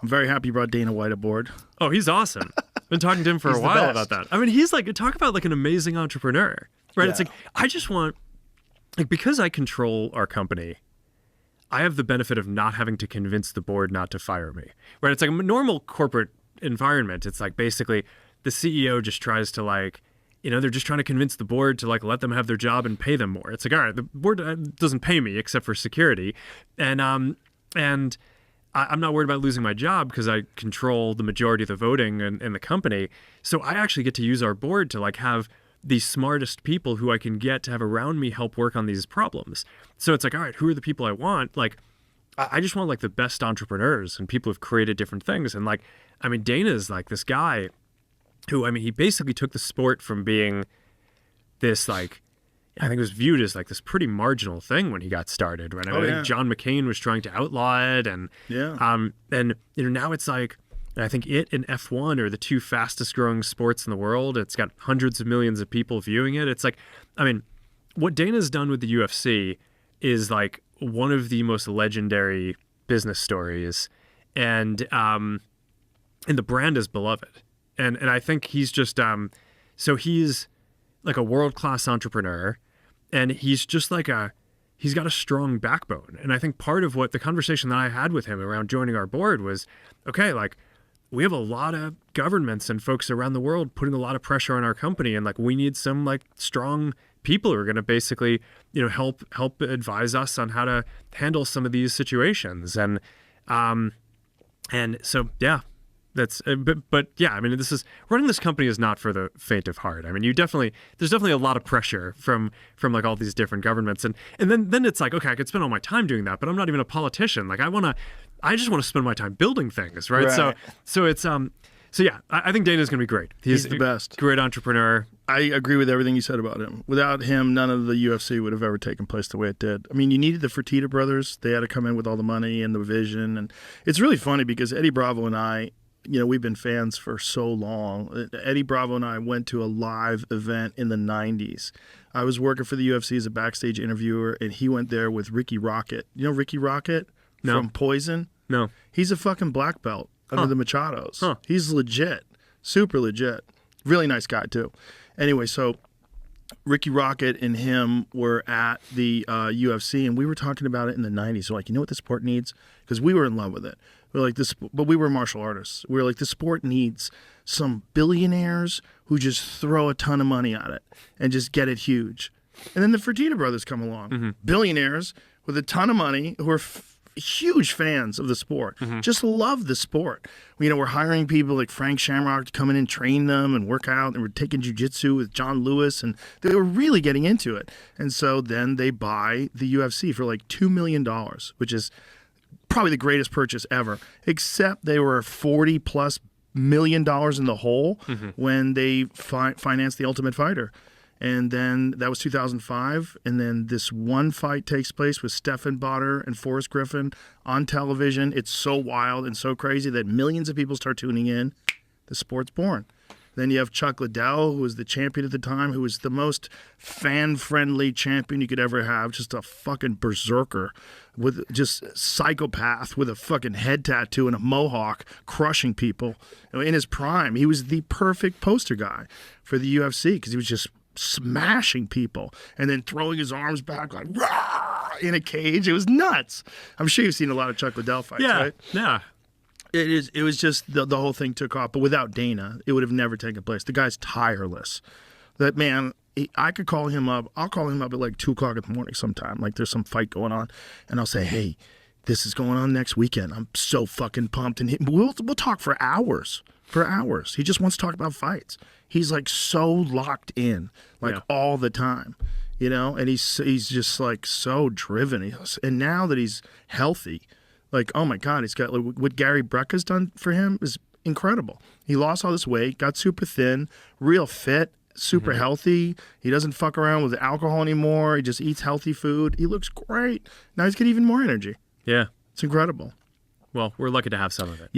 I'm very happy you brought Dana White aboard. Oh, he's awesome. Been talking to him for a while about that. I mean, he's like, talk about like an amazing entrepreneur, right? Yeah. It's like, I just want, like, because I control our company, I have the benefit of not having to convince the board not to fire me, right? It's like a normal corporate environment. It's like basically the CEO just tries to like, you know, they're just trying to convince the board to like let them have their job and pay them more. It's like, all right, the board doesn't pay me except for security. And I'm not worried about losing my job because I control the majority of the voting in the company. So I actually get to use our board to like have the smartest people who I can get to have around me help work on these problems. So it's like, all right, who are the people I want? Like, I just want like the best entrepreneurs and people who've created different things. And like, I mean, Dana's like this guy who, I mean, he basically took the sport from being this like, I think it was viewed as like this pretty marginal thing when he got started, right? I mean, I think John McCain was trying to outlaw it, and and you know, now it's like, I think it and F1 are the two fastest growing sports in the world. It's got hundreds of millions of people viewing it. It's like, I mean, what Dana's done with the UFC is like one of the most legendary business stories, and the brand is beloved, and I think he's just so he's like a world-class entrepreneur. And he's just like he's got a strong backbone. And I think part of what the conversation that I had with him around joining our board was, okay, like we have a lot of governments and folks around the world putting a lot of pressure on our company. And like, we need some like strong people who are going to basically, you know, help advise us on how to handle some of these situations. And so, yeah. That's, but yeah, I mean, running this company is not for the faint of heart. I mean, there's definitely a lot of pressure from like all these different governments. And then it's like, okay, I could spend all my time doing that, but I'm not even a politician. Like I just want to spend my time building things. Right. So it's, so yeah, I think Dana's going to be great. He's the best. Great entrepreneur. I agree with everything you said about him. Without him, none of the UFC would have ever taken place the way it did. I mean, you needed the Fertitta brothers. They had to come in with all the money and the vision. And it's really funny because Eddie Bravo and I, you know, we've been fans for so long. Eddie Bravo and I went to a live event in the 90s. I was working for the UFC as a backstage interviewer, and he went there with Ricky Rocket. You know Ricky Rocket from Poison? No. He's a fucking black belt under the Machados. He's legit, super legit. Really nice guy, too. Anyway, so Ricky Rocket and him were at the UFC, and we were talking about it in the 90s. So, like, you know what the sport needs? Because we were in love with it. We're like this, but we were martial artists. We were like, the sport needs some billionaires who just throw a ton of money at it and just get it huge. And then the Fertitta brothers come along, billionaires with a ton of money who are huge fans of the sport, just love the sport. You know, we're hiring people like Frank Shamrock to come in and train them and work out, and we're taking jiu-jitsu with John Lewis, and they were really getting into it. And so then they buy the UFC for like $2 million, which is probably the greatest purchase ever, except they were $40+ million in the hole when they financed The Ultimate Fighter. And then that was 2005. And then this one fight takes place with Stephan Bonnar and Forrest Griffin on television. It's so wild and so crazy that millions of people start tuning in. The sport's born. Then you have Chuck Liddell, who was the champion at the time, who was the most fan-friendly champion you could ever have, just a fucking berserker, with just psychopath with a fucking head tattoo and a mohawk, crushing people. In his prime, he was the perfect poster guy for the UFC because he was just smashing people and then throwing his arms back like rah, in a cage. It was nuts. I'm sure you've seen a lot of Chuck Liddell fights, right? Yeah. It was just the whole thing took off, but without Dana, it would have never taken place. The guy's tireless. That man, I could call him up. I'll call him up at like 2 o'clock in the morning sometime. Like there's some fight going on, and I'll say, hey, this is going on next weekend. I'm so fucking pumped, and we'll talk for hours. For hours. He just wants to talk about fights. He's like so locked in, like all the time, you know. And he's just like so driven. And now that he's healthy. Like, oh my God, he's got like, what Gary Brecka's done for him is incredible. He lost all this weight, got super thin, real fit, super healthy. He doesn't fuck around with alcohol anymore. He just eats healthy food. He looks great. Now he's got even more energy. Yeah. It's incredible. Well, we're lucky to have some of it.